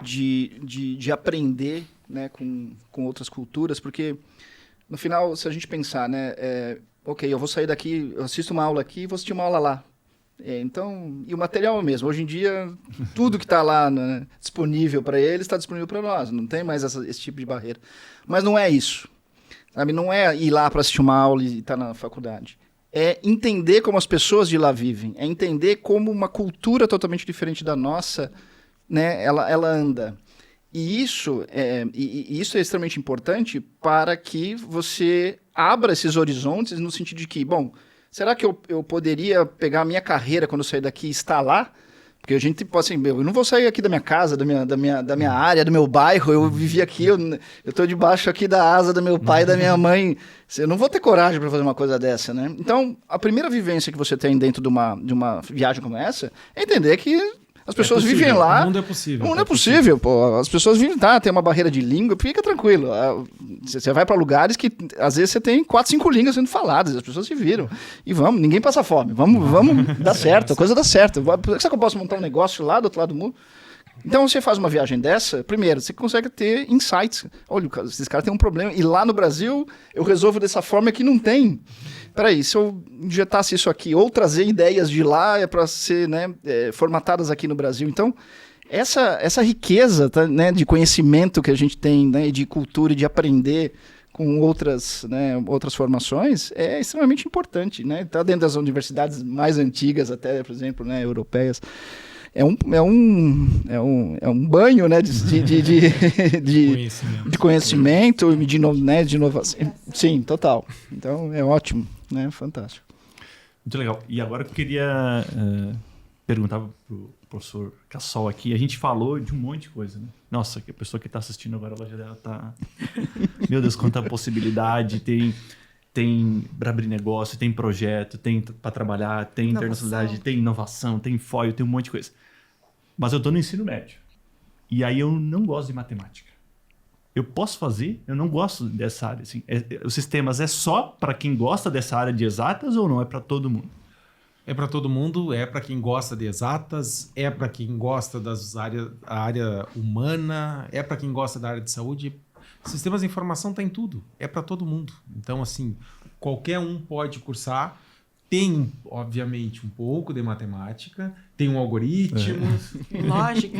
de aprender, né, com outras culturas, porque no final, se a gente pensar, né, ok, eu vou sair daqui, eu assisto uma aula aqui e vou assistir uma aula lá. Então, e o material é o mesmo. Hoje em dia, tudo que está lá, né, disponível para eles está disponível para nós. Não tem mais esse tipo de barreira. Mas não é isso. Sabe? Não é ir lá para assistir uma aula e estar na faculdade. É entender como as pessoas de lá vivem. É entender como uma cultura totalmente diferente da nossa, né, ela anda. E isso é extremamente importante para que você abra esses horizontes no sentido de que, bom, será que eu poderia pegar a minha carreira quando eu sair daqui e estar lá? Porque a gente pode assim, eu não vou sair aqui da minha casa, da minha área, do meu bairro, eu vivi aqui, eu estou debaixo aqui da asa do meu pai e da minha mãe. Eu não vou ter coragem para fazer uma coisa dessa, né? Então, a primeira vivência que você tem dentro de uma viagem como essa é entender que as pessoas vivem lá. O mundo é possível. O mundo é possível, pô. As pessoas vivem, tem uma barreira de língua, fica tranquilo. Você vai para lugares que, às vezes, você tem 4, 5 línguas sendo faladas, as pessoas se viram. E vamos, ninguém passa fome. Vamos dar certo, a coisa dá certo. Será que eu posso montar um negócio lá do outro lado do mundo? Então, você faz uma viagem dessa, primeiro, você consegue ter insights. Olha, esses caras têm um problema. E lá no Brasil, eu resolvo dessa forma que não tem. Peraí, se eu injetasse isso aqui, ou trazer ideias de lá para ser, né, formatadas aqui no Brasil. Então, essa riqueza, tá, né, de conhecimento que a gente tem, né, de cultura e de aprender com outras formações é extremamente importante. Né? Tá dentro das universidades mais antigas, até, por exemplo, né, europeias. É um banho, né, de conhecimento e de inovação. Sim, total. Então, é ótimo, né, fantástico. Muito legal. E agora eu queria perguntar para o professor Cassol aqui. A gente falou de um monte de coisa, né? Nossa, que a pessoa que está assistindo agora, a loja dela está... Meu Deus, quanta possibilidade. Tem para abrir negócio, tem projeto, tem para trabalhar, tem internacionalidade, tem inovação, tem FOI, tem um monte de coisa. Mas eu estou no ensino médio. E aí eu não gosto de matemática. Eu posso fazer, eu não gosto dessa área. Assim. Os sistemas é só para quem gosta dessa área de exatas ou não? É para todo mundo? É para todo mundo, é para quem gosta de exatas, é para quem gosta da área humana, é para quem gosta da área de saúde. Sistemas de informação tem tudo, é para todo mundo. Então, assim, qualquer um pode cursar. Tem, obviamente, um pouco de matemática, tem um algoritmo,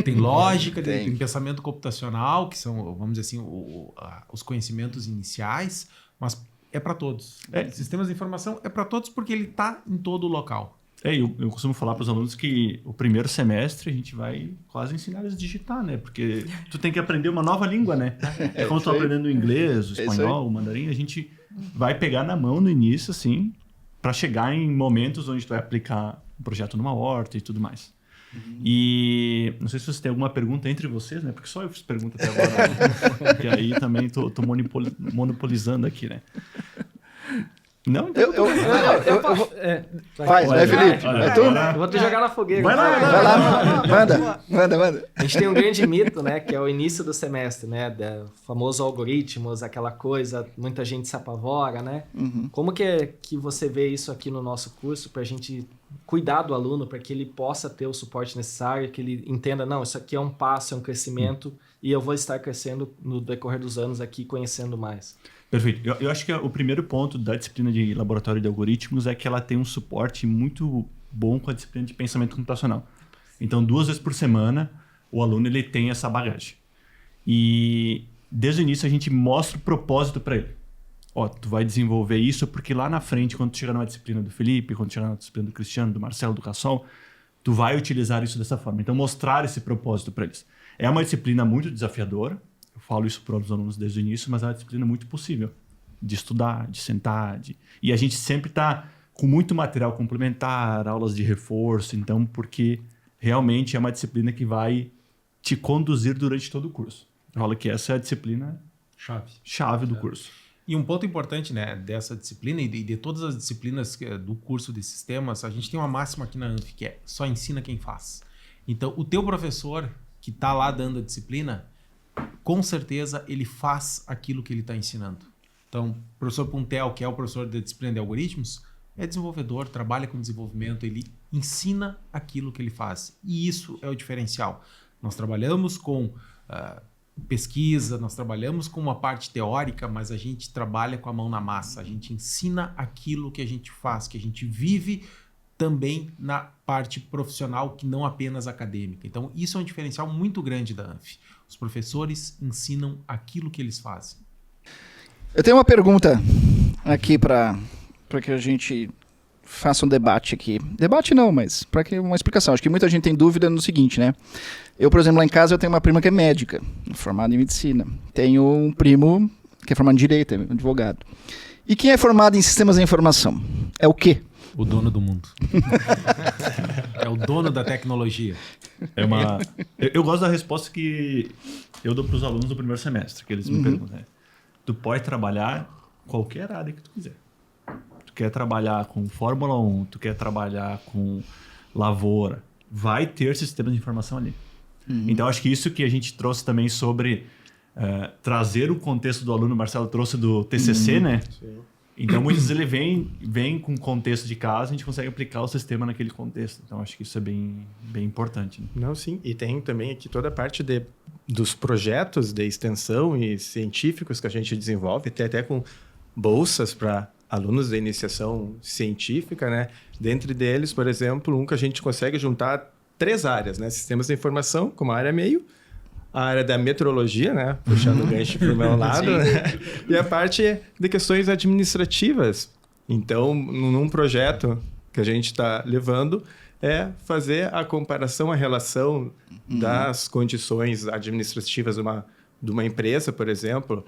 tem lógica, tem pensamento computacional, que são, vamos dizer assim, os conhecimentos iniciais, mas é para todos. Sistemas de informação é para todos porque ele está em todo o local. Eu costumo falar para os alunos que o primeiro semestre a gente vai quase ensinar eles a digitar, né? Porque tu tem que aprender uma nova língua, né? É como tu tá aprendendo o inglês, o espanhol, o mandarim, a gente vai pegar na mão no início, assim, para chegar em momentos onde tu vai aplicar um projeto numa horta e tudo mais. E não sei se você tem alguma pergunta entre vocês, né? Porque só eu fiz pergunta até agora. Né? Porque aí também tô monopolizando aqui, né? Não? Vai, Felipe. Eu vou te jogar na fogueira. Vai Vai lá, manda. A gente tem um grande mito, né? Que é o início do semestre, né? Famoso algoritmos, aquela coisa, muita gente se apavora, né? Como que você vê isso aqui no nosso curso para a gente cuidar do aluno, para que ele possa ter o suporte necessário, que ele entenda, não, isso aqui é um passo, é um crescimento e eu vou estar crescendo no decorrer dos anos aqui, conhecendo mais. Perfeito. Eu acho que o primeiro ponto da disciplina de laboratório de algoritmos é que ela tem um suporte muito bom com a disciplina de pensamento computacional. Então, 2 vezes por semana, o aluno ele tem essa bagagem. E desde o início a gente mostra o propósito para ele. Ó, tu vai desenvolver isso porque lá na frente, quando tu chegar numa disciplina do Felipe, quando chegar na disciplina do Cristiano, do Marcelo, do Cassol, tu vai utilizar isso dessa forma. Então, mostrar esse propósito para eles. É uma disciplina muito desafiadora. Eu falo isso para os alunos desde o início, mas é uma disciplina muito possível de estudar, de sentar. E a gente sempre está com muito material complementar, aulas de reforço, então, porque realmente é uma disciplina que vai te conduzir durante todo o curso. Eu falo que essa é a disciplina chave do curso. E um ponto importante, né, dessa disciplina e de todas as disciplinas do curso de sistemas, a gente tem uma máxima aqui na ANF, que é só ensina quem faz. Então, o teu professor que está lá dando a disciplina, com certeza ele faz aquilo que ele está ensinando. Então, o professor Puntel, que é o professor da disciplina de algoritmos, é desenvolvedor, trabalha com desenvolvimento, ele ensina aquilo que ele faz. E isso é o diferencial. Nós trabalhamos com pesquisa, nós trabalhamos com uma parte teórica, mas a gente trabalha com a mão na massa. A gente ensina aquilo que a gente faz, que a gente vive também na parte profissional, que não apenas acadêmica. Então, isso é um diferencial muito grande da ANF. Os professores ensinam aquilo que eles fazem. Eu tenho uma pergunta aqui para que a gente faça um debate aqui. Debate não, mas para que uma explicação. Acho que muita gente tem dúvida no seguinte, né? Eu, por exemplo, lá em casa eu tenho uma prima que é médica, formada em medicina. Tenho um primo que é formado em direito, é advogado. E quem é formado em sistemas de informação? É o quê? O dono do mundo. É o dono da tecnologia. Eu gosto da resposta que eu dou para os alunos do primeiro semestre, que eles me perguntam. Né? Tu pode trabalhar qualquer área que tu quiser. Tu quer trabalhar com Fórmula 1, tu quer trabalhar com lavoura, vai ter sistema de informação ali. Então, acho que isso que a gente trouxe também sobre trazer o contexto do aluno, o Marcelo trouxe do TCC, né? Sim. Então, muitas vezes ele vem com o contexto de casa, a gente consegue aplicar o sistema naquele contexto. Então, acho que isso é bem importante. Né? Não, sim. E tem também aqui toda a parte dos projetos de extensão e científicos que a gente desenvolve, tem até com bolsas para alunos de iniciação científica, né? Dentre deles, por exemplo, um que a gente consegue juntar 3 áreas, né? Sistemas de informação, como a área meio, a área da metrologia, né? Puxando o gancho para o meu lado, né? E a parte de questões administrativas. Então, num projeto que a gente está levando, é fazer a comparação, a relação das condições administrativas de uma empresa, por exemplo.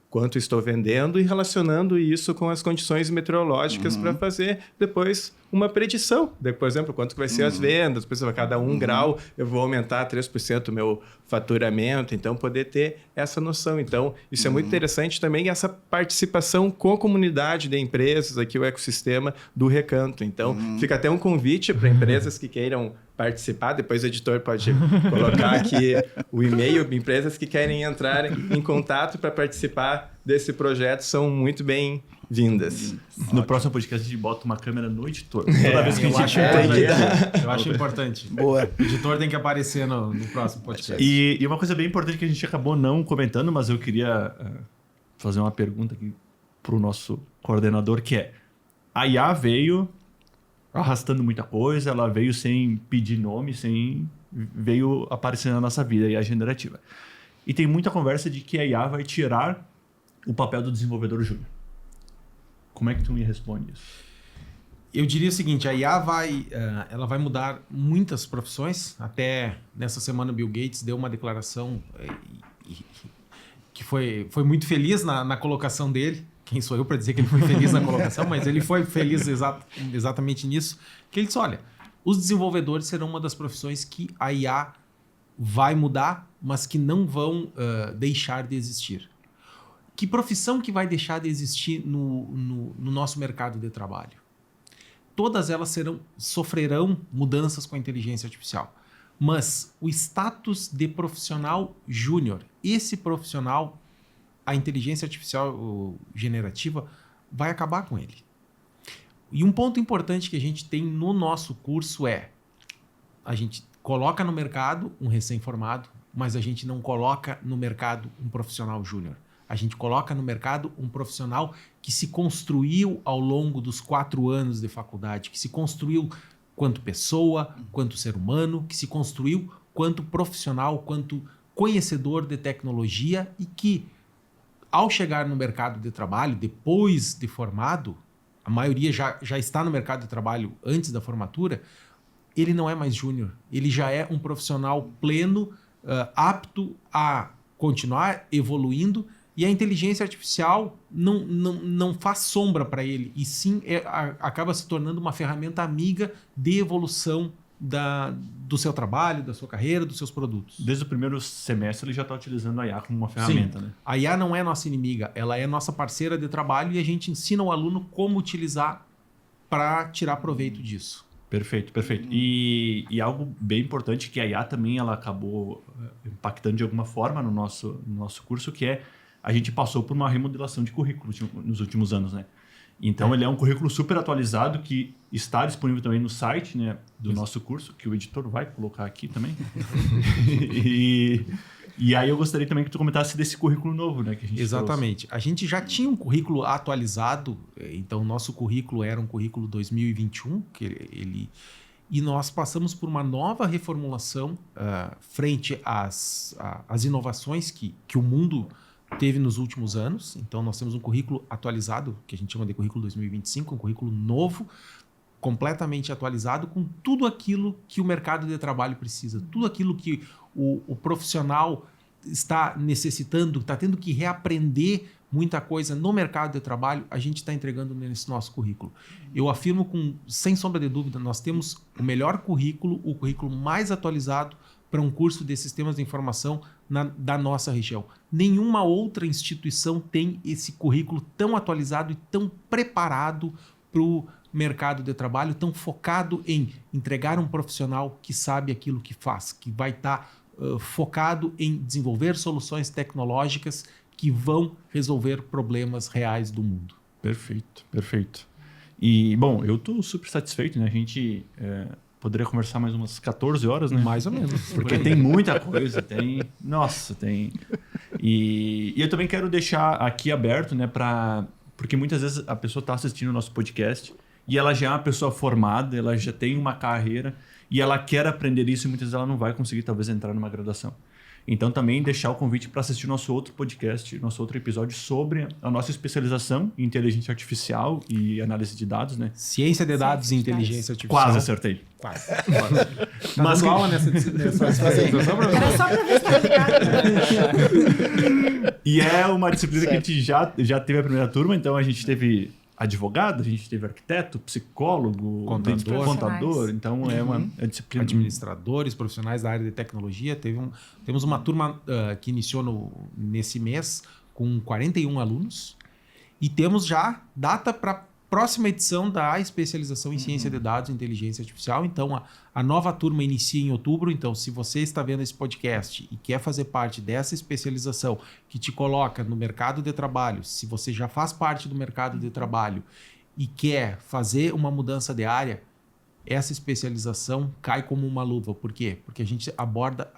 Quanto estou vendendo e relacionando isso com as condições meteorológicas para fazer depois uma predição. Por exemplo, quanto que vai ser as vendas, por exemplo, a cada 1 grau eu vou aumentar 3% o meu faturamento, então poder ter essa noção. Então, isso é muito interessante também, essa participação com a comunidade de empresas, aqui o ecossistema do Recanto. Então, fica até um convite para empresas que queiram participar, depois o editor pode colocar aqui o e-mail, empresas que querem entrar em contato para participar desse projeto são muito bem-vindas. No próximo podcast a gente bota uma câmera no editor. Toda vez que a gente eu acho importante. Boa. O editor tem que aparecer no próximo podcast. E uma coisa bem importante que a gente acabou não comentando, mas eu queria fazer uma pergunta aqui para o nosso coordenador, que é: a IA veio arrastando muita coisa, ela veio sem pedir nome, veio aparecendo na nossa vida, a IA generativa. E tem muita conversa de que a IA vai tirar o papel do desenvolvedor júnior. Como é que tu me responde isso? Eu diria o seguinte, a IA ela vai mudar muitas profissões. Até nessa semana o Bill Gates deu uma declaração que foi muito feliz na colocação dele. Quem sou eu para dizer que ele foi feliz na colocação, mas ele foi feliz exatamente nisso. Que ele disse, olha, os desenvolvedores serão uma das profissões que a IA vai mudar, mas que não vão deixar de existir. Que profissão que vai deixar de existir no nosso mercado de trabalho? Todas elas sofrerão mudanças com a inteligência artificial. Mas o status de profissional júnior, esse profissional, a inteligência artificial generativa vai acabar com ele. E um ponto importante que a gente tem no nosso curso é, a gente coloca no mercado um recém-formado, mas a gente não coloca no mercado um profissional júnior. A gente coloca no mercado um profissional que se construiu ao longo dos 4 anos de faculdade, que se construiu quanto pessoa, quanto ser humano, que se construiu quanto profissional, quanto conhecedor de tecnologia e que, ao chegar no mercado de trabalho, depois de formado, a maioria já está no mercado de trabalho antes da formatura, ele não é mais júnior, ele já é um profissional pleno, apto a continuar evoluindo. E a inteligência artificial não faz sombra para ele, e sim acaba se tornando uma ferramenta amiga de evolução do seu trabalho, da sua carreira, dos seus produtos. Desde o primeiro semestre ele já está utilizando a IA como uma ferramenta, né? A IA não é nossa inimiga, ela é nossa parceira de trabalho e a gente ensina o aluno como utilizar para tirar proveito disso. Perfeito, perfeito. E algo bem importante que a IA também ela acabou impactando de alguma forma no nosso curso, que é a gente passou por uma remodelação de currículo nos últimos anos, né? Então, ele é um currículo super atualizado que está disponível também no site, né, do nosso curso, que o editor vai colocar aqui também. E aí eu gostaria também que tu comentasse desse currículo novo, né? Que a gente Exatamente. A gente já tinha um currículo atualizado, então o nosso currículo era um currículo 2021, e nós passamos por uma nova reformulação frente às inovações que o mundo teve nos últimos anos. Então, nós temos um currículo atualizado, que a gente chama de currículo 2025, um currículo novo, completamente atualizado, com tudo aquilo que o mercado de trabalho precisa, tudo aquilo que o profissional está necessitando, está tendo que reaprender muita coisa no mercado de trabalho, a gente está entregando nesse nosso currículo. Eu afirmo sem sombra de dúvida, nós temos o melhor currículo, o currículo mais atualizado para um curso de sistemas de informação da nossa região. Nenhuma outra instituição tem esse currículo tão atualizado e tão preparado para o mercado de trabalho, tão focado em entregar um profissional que sabe aquilo que faz, que vai estar focado em desenvolver soluções tecnológicas que vão resolver problemas reais do mundo. Perfeito, perfeito. E, bom, eu estou super satisfeito, né? A gente poderia conversar mais umas 14 horas, né? Mais ou menos. Porque tem muita coisa, tem... E eu também quero deixar aqui aberto, né? Porque muitas vezes a pessoa está assistindo o nosso podcast e ela já é uma pessoa formada, ela já tem uma carreira e ela quer aprender isso e muitas vezes ela não vai conseguir, talvez, entrar numa graduação. Então, também deixar o convite para assistir nosso outro podcast, nosso outro episódio sobre a nossa especialização em inteligência artificial e análise de dados, né? Ciência de dados e inteligência artificial. Quase acertei. Quase. Mas dando aula nessa especialização, Era só para ver se tá ligado. E é uma disciplina que a gente já teve a primeira turma, então a gente teve advogado, a gente teve arquiteto, psicólogo, contador, então é uma disciplina... Administradores, profissionais da área de tecnologia. Temos uma turma que iniciou nesse mês com 41 alunos e temos já data para a próxima edição da especialização em ciência de dados e inteligência artificial. Então, a nova turma inicia em outubro. Então, se você está vendo esse podcast e quer fazer parte dessa especialização que te coloca no mercado de trabalho, se você já faz parte do mercado de trabalho e quer fazer uma mudança de área, essa especialização cai como uma luva. Por quê? Porque a gente aborda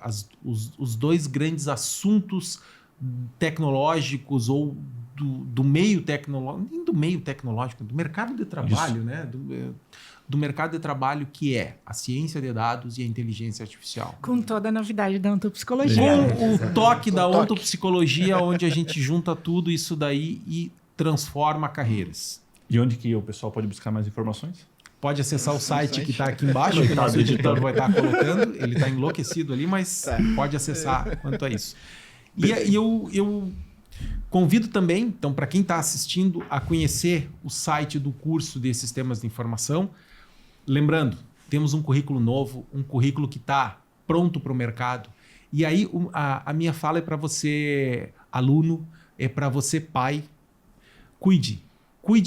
os dois grandes assuntos tecnológicos ou do meio tecnológico, nem do meio tecnológico, do mercado de trabalho, né? Do mercado de trabalho, que é a ciência de dados e a inteligência artificial. Com toda a novidade da ontopsicologia. Com o toque da ontopsicologia, onde a gente junta tudo isso daí e transforma carreiras. E onde que o pessoal pode buscar mais informações? Pode acessar o site que está aqui embaixo, que o nosso editor vai estar colocando. Ele está enlouquecido ali, mas pode acessar quanto a isso. E eu convido também, então, para quem está assistindo, a conhecer o site do curso de Sistemas de Informação. Lembrando, temos um currículo novo, um currículo que está pronto para o mercado. E aí a minha fala é para você, aluno, é para você, pai. Cuide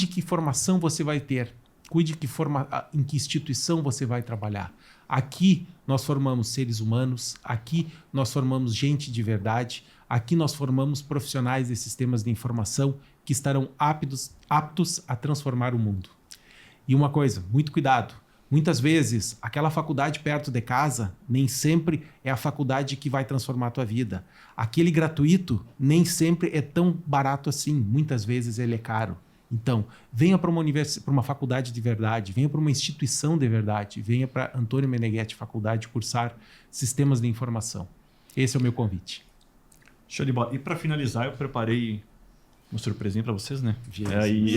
que formação você vai ter. Cuide em que instituição você vai trabalhar. Aqui nós formamos seres humanos, aqui nós formamos gente de verdade, aqui nós formamos profissionais de sistemas de informação que estarão aptos a transformar o mundo. E uma coisa, muito cuidado. Muitas vezes, aquela faculdade perto de casa nem sempre é a faculdade que vai transformar a tua vida. Aquele gratuito nem sempre é tão barato assim. Muitas vezes ele é caro. Então, venha para uma faculdade de verdade, venha para uma instituição de verdade, venha para Antônio Meneghetti Faculdade cursar Sistemas de Informação. Esse é o meu convite. Show de bola. E para finalizar, eu preparei uma surpresinha para vocês, né? Aí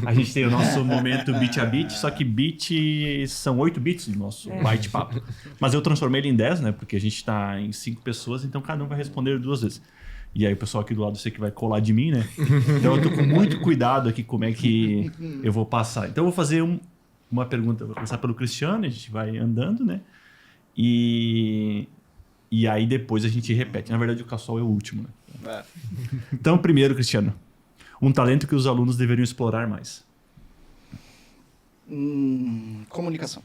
a gente tem o nosso momento bit a bit, só que bit são 8 bits do nosso bate-papo. Mas eu transformei ele em 10, né? Porque a gente está em 5 pessoas, então cada um vai responder 2 vezes. E aí o pessoal aqui do lado, eu sei que vai colar de mim, né? Então eu tô com muito cuidado aqui como é que eu vou passar. Então eu vou fazer uma pergunta, vou começar pelo Cristiano, a gente vai andando, né? E aí depois a gente repete. Na verdade o Cassol é o último, né? Então primeiro, Cristiano, um talento que os alunos deveriam explorar mais. Comunicação.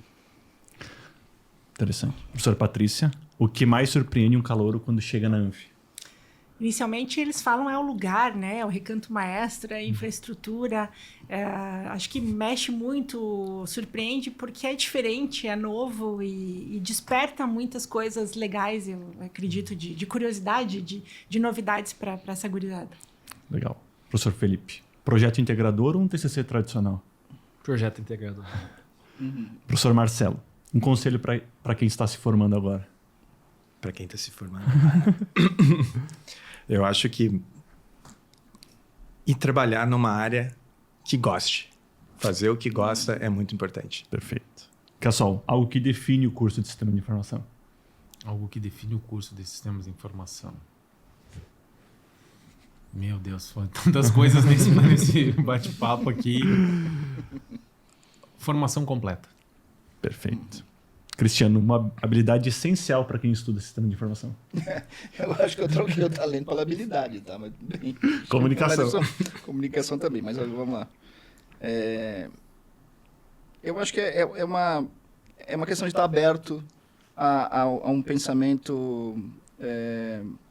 Interessante. Professora Patrícia, o que mais surpreende um calouro quando chega na Anf? Inicialmente eles falam é o lugar, né? É o recanto maestro, é a infraestrutura. Acho que mexe muito, surpreende porque é diferente, é novo e desperta muitas coisas legais, eu acredito, de curiosidade, de novidades para essa gurizada. Legal. Professor Felipe, projeto integrador ou um TCC tradicional? Projeto integrador. Professor Marcelo, um conselho para quem está se formando agora? Para quem está se formando. Eu acho que ir trabalhar numa área que goste. Fazer o que gosta é muito importante. Perfeito. Cassol, algo que define o curso de Sistema de Informação? Algo que define o curso de Sistemas de Informação. Meu Deus, foram tantas coisas nesse bate-papo aqui. Formação completa. Perfeito. Cristiano, uma habilidade essencial para quem estuda sistema de informação. Eu acho que eu troquei o talento pela habilidade, tá? Mas, bem, comunicação. Comunicação também, mas vamos lá. Eu acho que é uma questão de estar aberto a um pensamento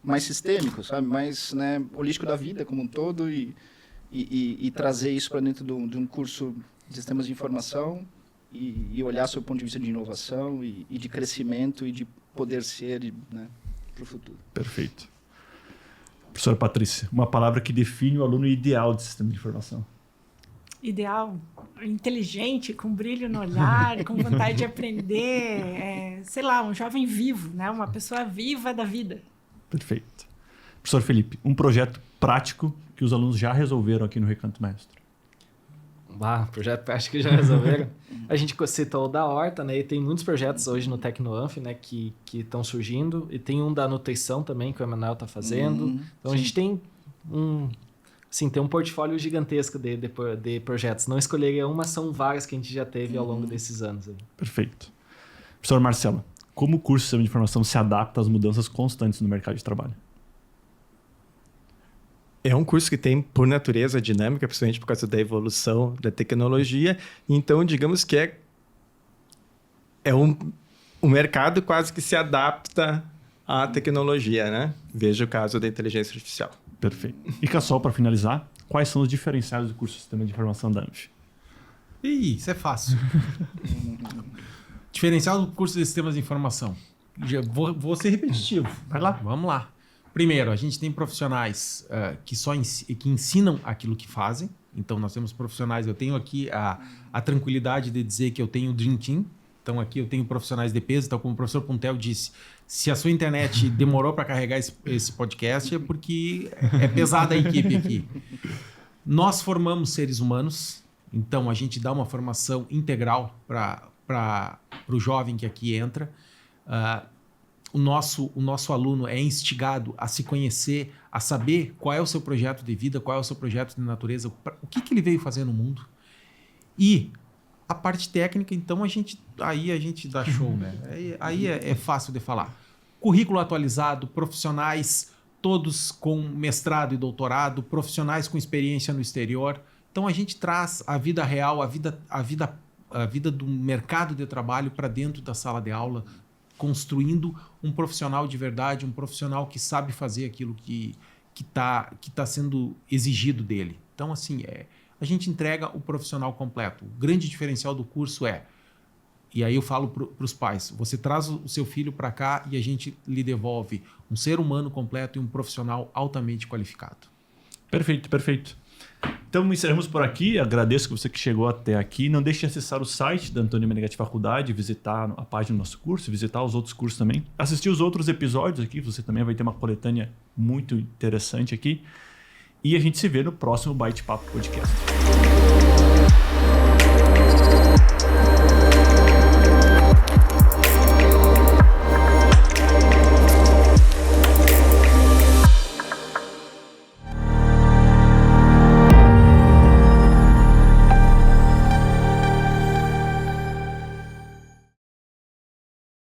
mais sistêmico, sabe? Mais, né, holístico da vida como um todo e trazer isso para dentro de um curso de sistemas de informação e olhar sob o ponto de vista de inovação e de crescimento e de poder ser, né, para o futuro. Perfeito. Professora Patrícia, uma palavra que define o aluno ideal de sistema de informação. Ideal, inteligente, com brilho no olhar, com vontade de aprender, sei lá, um jovem vivo, né? Uma pessoa viva da vida. Perfeito. Professor Felipe, um projeto prático que os alunos já resolveram aqui no Recanto Maestro. Projeto prático que já resolveram. A gente citou o da Horta, né? E tem muitos projetos hoje no Tecnoanf, né? Que estão surgindo. E tem um da nutrição também, que o Emanuel está fazendo. Então sim. A gente tem tem um portfólio gigantesco de projetos. Não escolheria uma, são várias que a gente já teve ao longo desses anos. Aí. Perfeito. Professor Marcelo, como o curso de Sistema de Informação se adapta às mudanças constantes no mercado de trabalho? É um curso que tem, por natureza, dinâmica, principalmente por causa da evolução da tecnologia. Então, digamos que é um mercado quase que se adapta à tecnologia, né? Veja o caso da inteligência artificial. Perfeito. E Cassol, para finalizar, quais são os diferenciais do curso de Sistema de Informação da Anf? Isso é fácil. Diferencial do curso de Sistemas de Informação. Vou ser repetitivo. Vai lá. Vamos lá. Primeiro, a gente tem profissionais que ensinam aquilo que fazem. Então, nós temos profissionais... Eu tenho aqui a tranquilidade de dizer que eu tenho o Dream Team. Então, aqui eu tenho profissionais de peso. Então, como o professor Puntel disse, se a sua internet demorou para carregar esse podcast, é porque é pesada a equipe aqui. Nós formamos seres humanos. Então, a gente dá uma formação integral para o jovem que aqui entra. O nosso aluno é instigado a se conhecer, a saber qual é o seu projeto de vida, qual é o seu projeto de natureza, o que ele veio fazer no mundo. E a parte técnica, então, aí a gente dá show, né? Aí é fácil de falar. Currículo atualizado, profissionais todos com mestrado e doutorado, profissionais com experiência no exterior. Então, a gente traz a vida real, a vida do mercado de trabalho para dentro da sala de aula, construindo um profissional de verdade, um profissional que sabe fazer aquilo que tá sendo exigido dele. Então, assim, a gente entrega o profissional completo. O grande diferencial do curso e aí eu falo para os pais, você traz o seu filho para cá e a gente lhe devolve um ser humano completo e um profissional altamente qualificado. Perfeito, perfeito. Então, encerramos por aqui. Agradeço que você que chegou até aqui. Não deixe de acessar o site da Antônio Meneghetti Faculdade, visitar a página do nosso curso, visitar os outros cursos também. Assistir os outros episódios aqui, você também vai ter uma coletânea muito interessante aqui. E a gente se vê no próximo Bate Papo Podcast.